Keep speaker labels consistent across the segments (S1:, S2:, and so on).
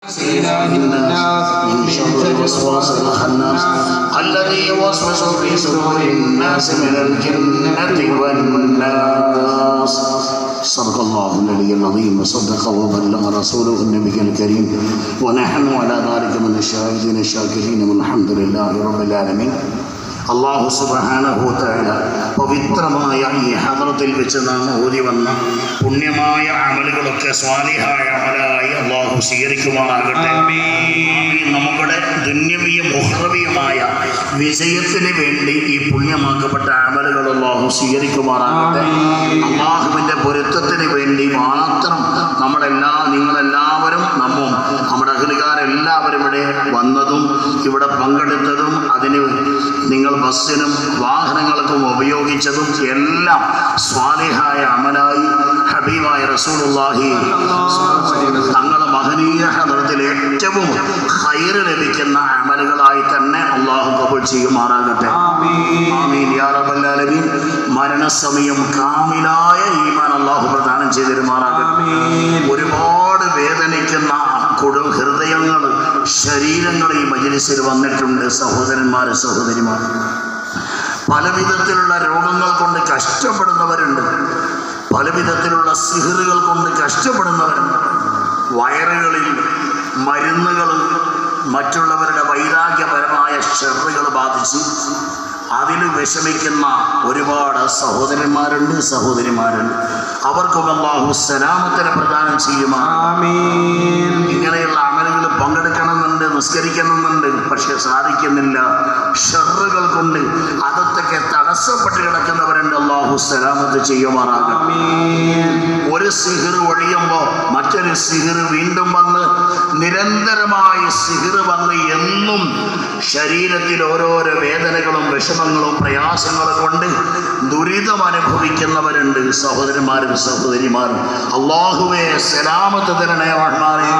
S1: من شر الوسواس الخناس الذي يوسوس في صدور الناس من الجنة والناس. صدق الله العلي العظيم وصدق وبلغ رسوله النبي الكريم ونحن على ذلك من الشاهدين الشاكرين والحمد لله رب العالمين. അള്ളാഹു സുബ്ഹാനഹു വ തആല പവിത്രമായ ഈ ഹദ്റത്തിൽ വെച്ച് നാം ഓതി വന്ന പുണ്യമായ അമലുകളൊക്കെ സ്വാലിഹായ അമലായി അള്ളാഹു സ്വീകരിക്കുമാറാകട്ടെ. നമ്മുടെ ദുന്യവിയും ഉഖ്റവിയുമായ വിജയത്തിന് വേണ്ടി ഈ പുണ്യമാക്കപ്പെട്ട അമലുകൾ അള്ളാഹു സ്വീകരിക്കുമാറാകട്ടെ. അള്ളാഹുവിൻ്റെ പൊരുത്തത്തിന് വേണ്ടി മാത്രം നിങ്ങളെല്ലാവരും നമ്മുടെ അഹ്ലുകാരെല്ലാവരും ഇവിടെ വന്നതും ഇവിടെ പങ്കെടുത്തതും അതിന് നിങ്ങൾ ബസ്സിനും വാഹനങ്ങൾക്കും ഉപയോഗിച്ചതും എല്ലാം സ്വാലിഹായ അമലായി ഹബീബായ റസൂലുള്ളാഹി തങ്ങളുടെ മഹനീയ ഹദ്റത്തിൽ ഏറ്റവും ഖൈറ് ലഭിക്കുന്ന അമലുകളായി തന്നെ അള്ളാഹു കബൂൽ ചെയ്യുമാറാകട്ടെ. ആമീൻ യാ റബ്ബൽ ആലമീൻ. മരണസമയം കാമിലായ ഈമാൻ അള്ളാഹു പ്രദാനം ചെയ്തിരുമാറാകട്ടെ. ഒരുപാട് വേദനിക്കുന്ന ഹൃദയങ്ങൾ ശരീരങ്ങൾ ഈ മജ്‌ലിസിൽ വന്നിട്ടുണ്ട്. സഹോദരന്മാരെ സഹോദരിമാർ, പല വിധത്തിലുള്ള രോഗങ്ങൾ കൊണ്ട് കഷ്ടപ്പെടുന്നവരുണ്ട്, പല വിധത്തിലുള്ള സിഹറുകൾ കൊണ്ട് കഷ്ടപ്പെടുന്നവരുണ്ട്. വയറുകളിൽ മരുന്നുകൾ മറ്റുള്ളവരുടെ വൈരാഗ്യപരമായ ഷർറുകൾ ബാധിച്ച് അതിൽ വിഷമിക്കുന്ന ഒരുപാട് സഹോദരന്മാരുണ്ട്, സഹോദരിമാരുണ്ട്. അവർക്കും അല്ലാഹു സലാമത്തിനെ പ്രദാനം ചെയ്യുമാറാകട്ടെ. ഇങ്ങനെയുള്ള അമലുകൾ പങ്കെടുക്കണമെന്നുണ്ട്, നിസ്കരിക്കണമെന്നുണ്ട്, പക്ഷെ സാധിക്കുന്നില്ല. ഷർറുകൾ കൊണ്ട് അതൊക്കെ തടസ്സപ്പെട്ട് കിടക്കുന്നവരുണ്ട്. അല്ലാഹു സലാമത്ത് ചെയ്യുമാറാകട്ടെ. ഒരു സിഹർ ഒഴിയുമ്പോൾ മറ്റൊരു സിഹർ വീണ്ടും വന്ന് നിരന്തരമായി സിഹർ വന്ന് എന്നും ശരീരത്തിൽ ഓരോരോ വേദനകളും വിഷമങ്ങളും പ്രയാസങ്ങളും കൊണ്ട് ദുരിതം അനുഭവിക്കുന്നവരുണ്ട്. സഹോദരന്മാരും സഹോദരിമാരും, അല്ലാഹുവേ സലാമത്ത് തരണേ റഹ്മാനേ.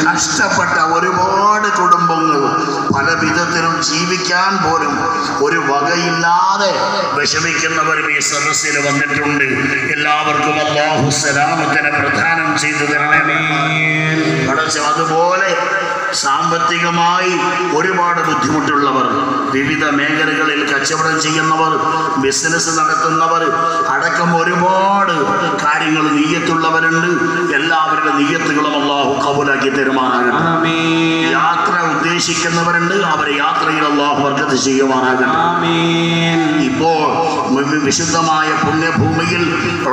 S1: കഷ്ടപ്പെട്ട ഒരുപാട് കുടുംബങ്ങൾ പല വിധത്തിലും ജീവിക്കാൻ പോലും ഒരു വകയില്ലാതെ വിഷമിക്കുന്നവരും ഈ സദസ്സിൽ വന്നിട്ടുണ്ട്. എല്ലാവർക്കും അല്ലാഹു സലാമത്തിനെ പ്രദാനം ചെയ്തു തരണേ. അതുപോലെ സാമ്പത്തികമായി ഒരുപാട് ബുദ്ധിമുട്ടുള്ളവർ, വിവിധ മേഖലകളിൽ കച്ചവടം ചെയ്യുന്നവർ, ബിസിനസ് നടത്തുന്നവർ അടക്കം ഒരുപാട് കാര്യങ്ങൾ നിയ്യത്തുള്ളവരുണ്ട്. എല്ലാവരുടെ നിയ്യത്തുകളും അല്ലാഹു കബൂലാക്കി തരുമാറാകട്ടെ. യാത്ര ഉദ്ദേശിക്കുന്നവരുണ്ട്, അവർ യാത്രയിൽ അല്ലാഹു ബർക്കത്ത് ചെയ്യുമാറാകട്ടെ. ഇപ്പോൾ വിശുദ്ധമായ പുണ്യഭൂമിയിൽ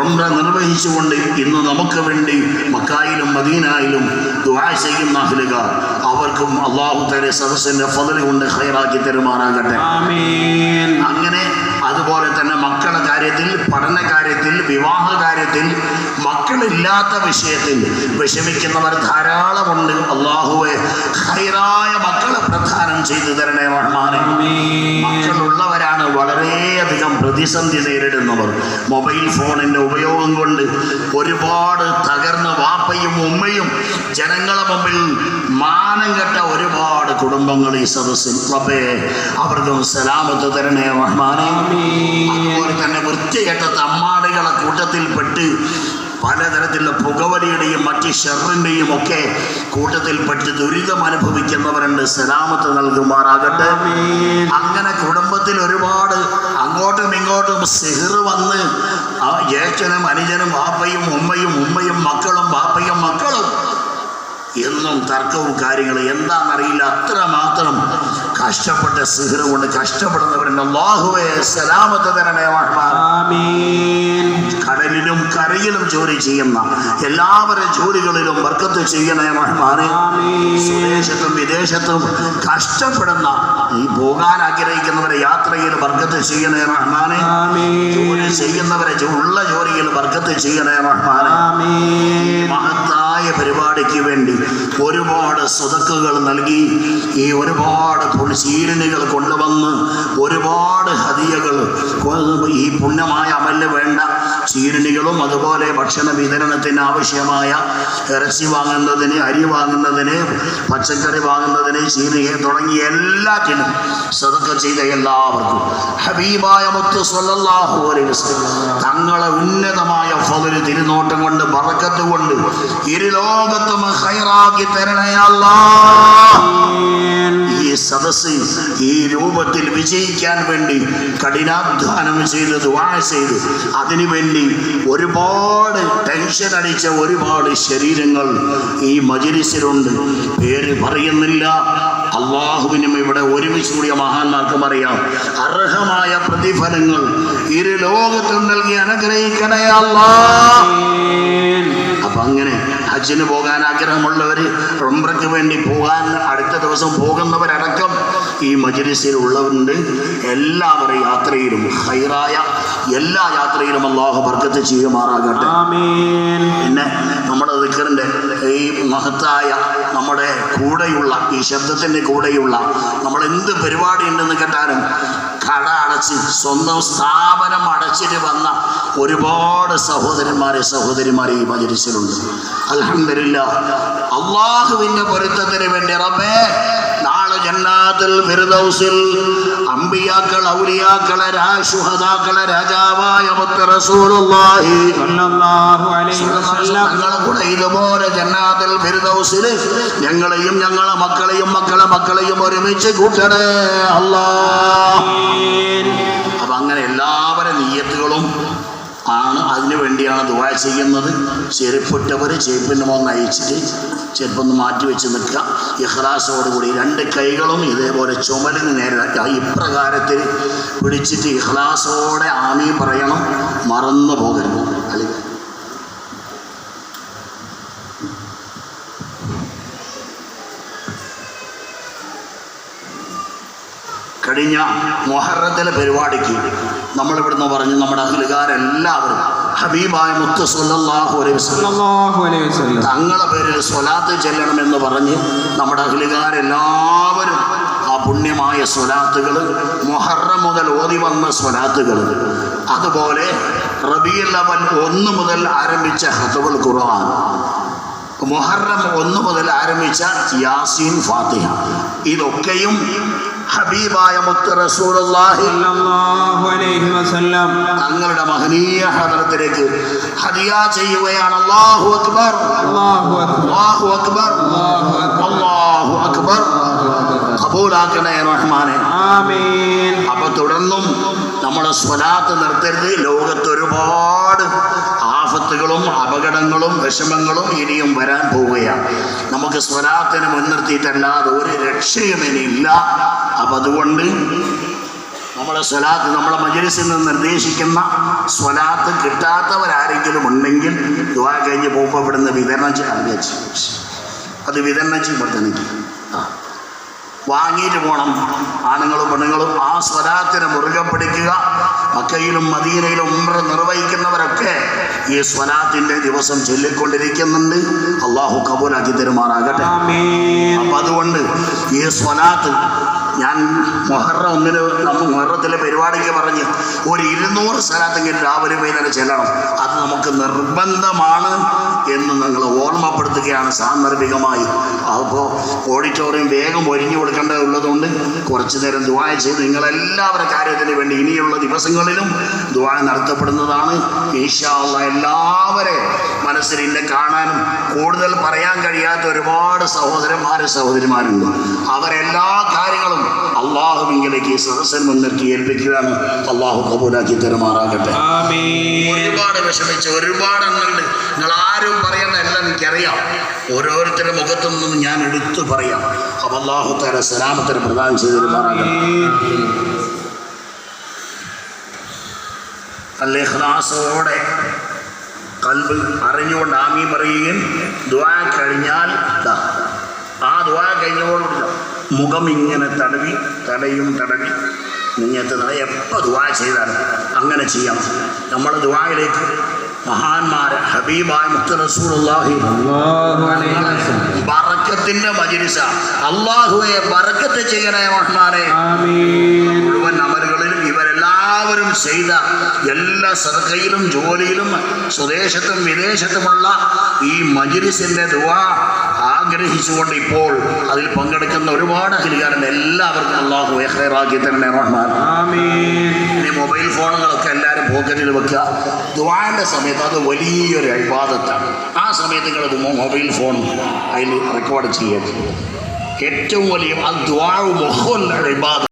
S1: ഉംറ നിർവഹിച്ചുകൊണ്ട് ഇന്ന് നമുക്ക് വേണ്ടി മക്കായിലും മദീനയിലും ദുആ ചെയ്യുന്ന അഹ്ലുകാർ, അവർക്കും അല്ലാഹു തആല സദസ്സിന്റെ ഫضل കൊണ്ട് ഖൈറാക്കി തരുമാറാകട്ടെ. അങ്ങനെ അതുപോലെ തന്നെ മക്കളുടെ കാര്യത്തിൽ, പഠന കാര്യത്തിൽ, വിവാഹ കാര്യത്തിൽ, മക്കളില്ലാത്ത വിഷയത്തിൽ വിഷമിക്കുന്നവർ ധാരാളമുണ്ട്. അല്ലാഹുവേ ഖൈറായ മക്കളെ പ്രദാനം ചെയ്തു തരണേ റഹ്മാനേ. മക്കളുള്ളവരാണ് വളരെയധികം പ്രതിസന്ധി നേരിടുന്നവർ. മൊബൈൽ ഫോണിൻ്റെ ഉപയോഗം കൊണ്ട് ഒരുപാട് തകർന്ന് വാപ്പയും ഉമ്മയും ജനങ്ങളെ മുമ്പിൽ മാനം കെട്ട ഒരുപാട് കുടുംബങ്ങൾ ഈ സദസ്സിൽ. റബ്ബേ അവർക്കും സലാമത്ത് തരണേ റഹ്മാനേ. അതുപോലെ തന്നെ വൃത്തികെട്ട തമ്മാടികളെ കൂട്ടത്തിൽപ്പെട്ട് പലതരത്തിലുള്ള പുകവലിയുടെയും മറ്റ് ഷർറിൻ്റെയും ഒക്കെ കൂട്ടത്തിൽപ്പെട്ട് ദുരിതം അനുഭവിക്കുന്നവരുണ്ട്. സലാമത്ത് നൽകുമാറാകട്ടെ. അങ്ങനെ കുടുംബത്തിൽ ഒരുപാട് അങ്ങോട്ടും ഇങ്ങോട്ടും സിഹർ വന്ന് ജ്യേഷ്ഠനും അനുജനും വാപ്പയും ഉമ്മയും മക്കളും വാപ്പയും മക്കളും എന്നും തർക്കവും കാര്യങ്ങളും എന്താണെന്നറിയില്ല. അത്രമാത്രം കഷ്ടപ്പെട്ട സിഹർ കൊണ്ട് കഷ്ടപ്പെടുന്നവരുണ്ട്. അല്ലാഹുവേ സലാമത്ത് തരണേ റഹ്മാനേ. കടലിലും കരയിലും ജോലി ചെയ്യുന്ന എല്ലാവരുടെ ജോലികളിലും ബർക്കത്ത് ചെയ്യണേ റഹ്മാനേ. സ്വദേശത്തും വിദേശത്തും കഷ്ടപ്പെടുന്ന ഈ പോകാൻ ആഗ്രഹിക്കുന്നവരെ യാത്രയിൽ ബർക്കത്ത് ചെയ്യണേ റഹ്മാനേ. ജോലി ചെയ്യുന്നവരെ ഉള്ള ജോലിയിൽ ബർക്കത്ത് ചെയ്യണേ റഹ്മാനേ. മഹത്തായ പരിപാടിക്ക് വേണ്ടി ഒരുപാട് സ്വതക്കുകൾ നൽകി, ഈ ഒരുപാട് ശീലനുകൾ കൊണ്ടുവന്ന് ഒരുപാട് ഹദിയകൾ ഈ പുണ്യമായ അമലിന് വേണ്ട ഈരണികളും അതുപോലെ ഭക്ഷണ വിതരണത്തിന് ആവശ്യമായ ഇറച്ചി വാങ്ങുന്നതിന്, അരി വാങ്ങുന്നതിന്, പച്ചക്കറി വാങ്ങുന്നതിന്, ചീരയെ തുടങ്ങിയ എല്ലാറ്റിനും സദഖ ചെയ്ത എല്ലാവർക്കും ഹബീബായ മുത്ത് സ്വല്ലല്ലാഹു അലൈഹി വസല്ലം തങ്ങളെ ഉന്നതമായ ഫള് തിരുനോട്ടം കൊണ്ട് ബറക്കത്ത് കൊണ്ട് ഇരുലോകത്തും ഖൈറാക്കി തരണേ അല്ലാഹ്. ഈ സദസ്സ് ഈ രൂപത്തിൽ വിജയിക്കാൻ വേണ്ടി കഠിനാധ്വാനം ചെയ്ത് ദുആ ചെയ്ത് അതിനുവേണ്ടി ഒരുപാട് ടെൻഷൻ അടിച്ച ഒരുപാട് ശരീരങ്ങൾ ഈ മജ്‌ലിസിലുണ്ട്. പേര് പറയുന്നില്ല. അള്ളാഹുവിനും ഇവിടെ ഒരുമിച്ച് കൂടിയ മഹാന്മാർക്കും അറിയാം. അർഹമായ പ്രതിഫലങ്ങൾ ഇരു ലോകത്തും നൽകി അനുഗ്രഹിക്കണേ അല്ലാഹ്. അപ്പൊ അങ്ങനെ ഹജ്ജിന് പോകാൻ ആഗ്രഹമുള്ളവര്, ഉംറയ്ക്ക് വേണ്ടി പോകാൻ അടുത്ത ദിവസം പോകുന്നവരടക്കം ഈ മജ്‌ലിസിലുള്ളവരുണ്ട്. എല്ലാവരും യാത്രയിലും ഖൈറായ എല്ലാ യാത്രയിലും അല്ലാഹു ബർക്കത്ത് ചെയ്യുമാറാകട്ടെ. പിന്നെ നമ്മുടെ ദിക്റിന്റെ ഈ മഹത്തായ നമ്മുടെ കൂടെയുള്ള ഈ ശബ്ദത്തിന്റെ കൂടെയുള്ള നമ്മൾ എന്ത് പരിപാടി ഉണ്ടെന്ന് കേട്ടാലും കട അടച്ച് സ്വന്തം സ്ഥാപനം അടച്ചിട്ട് വന്ന ഒരുപാട് സഹോദരിമാരെ ഈ മജ്‌ലിസിലുണ്ട്. അൽഹംദുലില്ലാഹ്. അള്ളാഹുവിന്റെ പൊരുത്തത്തിന് വേണ്ടി റബ്ബേ നാളെ ജന്നാത്തുൽ ഫിർദൗസിൽ അമ്പിയാക്കൾ, ഔലിയാക്കളെ, ശുഹദാക്കളെ രാജാവായ മുത്ത് റസൂലുള്ളാഹി സ്വല്ലല്ലാഹു അലൈഹി വസല്ലം ഞങ്ങളെ കൂടെ ഇതുപോലെ ജന്നാത്തുൽ ഫിർദൗസിൽ ഞങ്ങളെയും ഞങ്ങളെ മക്കളെയും മക്കളെ മക്കളെയും ഒരുമിച്ച് കൂട്ടണേ അല്ലാഹ്. അപ്പൊ അങ്ങനെ എല്ലാവരുടെ നിയ്യത്തുകളും ആണ്. അതിനു വേണ്ടിയാണ് ദുആ ചെയ്യുന്നത്. ചെരുപ്പിട്ടവർ ചെരുപ്പിൻ്റെ മുകളിൽ അയച്ചിട്ട് ചെരുപ്പൊന്ന് മാറ്റി വെച്ച് നിൽക്കുക. ഇഖ്ലാസോടുകൂടി രണ്ട് കൈകളും ഇതേപോലെ ചുമലിന് നേരെ ഇപ്രകാരത്തിൽ പിടിച്ചിട്ട് ഇഖ്ലാസോടെ ആമീൻ പറയണം. മറന്നു പോകരുത്. അല്ലെങ്കിൽ കഴിഞ്ഞ മുഹറത്തിലെ പരിപാടിക്ക് നമ്മളിവിടുന്ന് പറഞ്ഞു നമ്മുടെ അഹ്ലുകാരെല്ലാവരും ഹബീബായ മുത്ത് സ്വല്ലല്ലാഹു അലൈഹി വസല്ലം തങ്ങളുടെ പേരിൽ സ്വലാത്ത് ചെല്ലണമെന്ന് പറഞ്ഞ് നമ്മുടെ അഹ്ലുകാരെല്ലാവരും ആ പുണ്യമായ സ്വലാത്തുകൾ മുഹറം മുതൽ ഓതി വന്ന സ്വലാത്തുകൾ, അതുപോലെ റബീഉൽ അവ്വൽ 1 മുതൽ ആരംഭിച്ച ഖത്മുൽ ഖുർആൻ, മുഹറം 1 മുതൽ ആരംഭിച്ച യാസീൻ, ഫാത്തിഹ, ഇതൊക്കെയും ഹബീബായ മുത്ത് റസൂലുള്ളാഹി സ്വല്ലല്ലാഹു അലൈഹി വസല്ലം തങ്ങളുടെ മഹനീയ ഹദറത്തിലേക്ക് ഹദിയ ചെയ്യുകയാണ്. അല്ലാഹു അക്ബർ, അല്ലാഹു അക്ബർ, അല്ലാഹു അക്ബർ, അല്ലാഹു അക്ബർ. ഖബൂലാക്കണേ റഹ്മാനെ, ആമീൻ. അപ്പൊ തുടർന്നും നമ്മുടെ സ്വലാത്ത് നിർത്തരുത്. ലോകത്ത് ഒരുപാട് ആഫത്തുകളും അപകടങ്ങളും വിഷമങ്ങളും ഇനിയും വരാൻ പോവുകയാണ്. നമുക്ക് സ്വലാത്തിനെ മുൻനിർത്തിയിട്ടല്ലാതെ ഒരു രക്ഷയും ഇനിയില്ല. അപ്പം അതുകൊണ്ട് നമ്മളെ സ്വലാത്ത്, നമ്മളെ മജ്‌ലിസിൽ നിന്ന് നിർദ്ദേശിക്കുന്ന സ്വലാത്ത് കിട്ടാത്തവരാരെങ്കിലും ഉണ്ടെങ്കിൽ ദുആ കഴിഞ്ഞ് പോകുമ്പോൾ ഇവിടുന്ന് വിതരണം ചെയ്യാൻ അത് വിതരണം ചെയ്യുമ്പോഴത്തേക്ക് വാങ്ങിയിട്ട് പോകണം. ആണുങ്ങളും പെണ്ണുങ്ങളും ആ സ്വലാത്തിനെ മുറുകെ പിടിക്കുക. മക്കയിലും മദീനയിലും ഉംറ നിർവഹിക്കുന്നവരൊക്കെ ഈ സ്വലാത്തിന്റെ ദിവസം ചൊല്ലിക്കൊണ്ടിരിക്കുന്നുണ്ട്. അള്ളാഹു കബൂലാക്കി തരുമാറാകട്ടെ. അപ്പം അതുകൊണ്ട് ഈ സ്വലാത്ത് ഞാൻ മുഹറം 1 നമ്മൾ മുഹറത്തിലെ പരിപാടിക്ക് പറഞ്ഞ് ഒരു 200 സ്വലാത്തെങ്കിലും രാവിലെ വൈകുന്നേരം ചെല്ലണം. അത് നമുക്ക് നിർബന്ധമാണ് എന്ന് നിങ്ങൾ ഓർമ്മപ്പെടുത്തുകയാണ് സാന്ദർഭികമായി. അപ്പോൾ ഓഡിറ്റോറിയം വേഗം ഒഴിഞ്ഞു കൊടുക്കേണ്ടതുള്ളതുകൊണ്ട് കുറച്ചു നേരം ദുആ ചെയ്ത് നിങ്ങളെല്ലാവരുടെ കാര്യത്തിന് വേണ്ടി ഇനിയുള്ള ദിവസങ്ങളിലും ദുആ നടത്തപ്പെടുന്നതാണ്. ഇൻഷാ അല്ലാഹ് എല്ലാവരെ മനസ്സിൽ ഇന്നെ കാണാനും കൂടുതൽ പറയാൻ കഴിയാത്ത ഒരുപാട് സഹോദരിമാരുണ്ട്. അവരെല്ലാ കാര്യങ്ങളും അള്ളാഹുവിലേക്ക് സദസ്സിൽ മുൻനിർത്തി ഏൽപ്പിക്കുകയാണ്. അള്ളാഹു കബൂലാക്കി തരുമാറാകട്ടെ. ഒരുപാട് വിഷമിച്ച ഒരുപാട് എണ്ണുണ്ട്. നിങ്ങൾ ആരും പറയുന്ന എല്ലാം എനിക്കറിയാം. ഓരോരുത്തരുടെ മുഖത്തു നിന്നും ഞാൻ എടുത്തു പറയാം. അപ്പം അള്ളാഹു തആല സലാമത്തിന് പ്രദാനം ചെയ്തു തരുമാറാകട്ടെ. നല്ല ഇഖ്ലാസോടെ ഖൽബ് അറിഞ്ഞുകൊണ്ട് ആമീൻ പറയുകയും ദുആ കഴിഞ്ഞാൽ ആ ദുആ കഴിഞ്ഞപ്പോൾ മുഖം ഇങ്ങനെ തടവി തലയും തടവി നെഞ്ഞത്ത് തടവി എപ്പോൾ ദുആ ചെയ്താലും അങ്ങനെ ചെയ്യാം. നമ്മൾ ദുആയിലേക്ക് മഹാന്മാരെ ഹബീബായ മുത്ത് റസൂലുള്ളാഹി ബറക്കത്തിന്റെ മജ്‌ലിസ. അല്ലാഹുവേ ബറക്കത്ത് ചെയ്യണേ റഹ്മാനേ. മുഴുവൻ അമലുകളിലും ഇവരെല്ലാവരും എല്ലാവരും ചെയ്ത എല്ലാ സദഖയിലും ജോലിയിലും സ്വദേശത്തും വിദേശത്തുമുള്ള ഈ മജ്‌ലിസിന്റെ ദുആ ആഗ്രഹിച്ചുകൊണ്ട് ഇപ്പോൾ അതിൽ പങ്കെടുക്കുന്ന ഒരുപാട് അഖിലുകാരുണ്ട്. എല്ലാവർക്കും അല്ലാഹു ഖൈറാക്കി തരണേ റഹ്മാൻ. ആമീൻ. ഇനി മൊബൈൽ ഫോണുകളൊക്കെ എല്ലാവരും പോക്കറ്റിൽ വെക്കുക. ദുആന്റെ സമയത്ത് അത് വലിയൊരു ഇബാദത്താണ്. ആ സമയത്ത് നിങ്ങൾ മൊബൈൽ ഫോൺ അതിൽ റെക്കോർഡ് ചെയ്യരുത്. ഏറ്റവും വലിയ ദുആഉ മുഖ്വൽ ഇബാദത്ത്.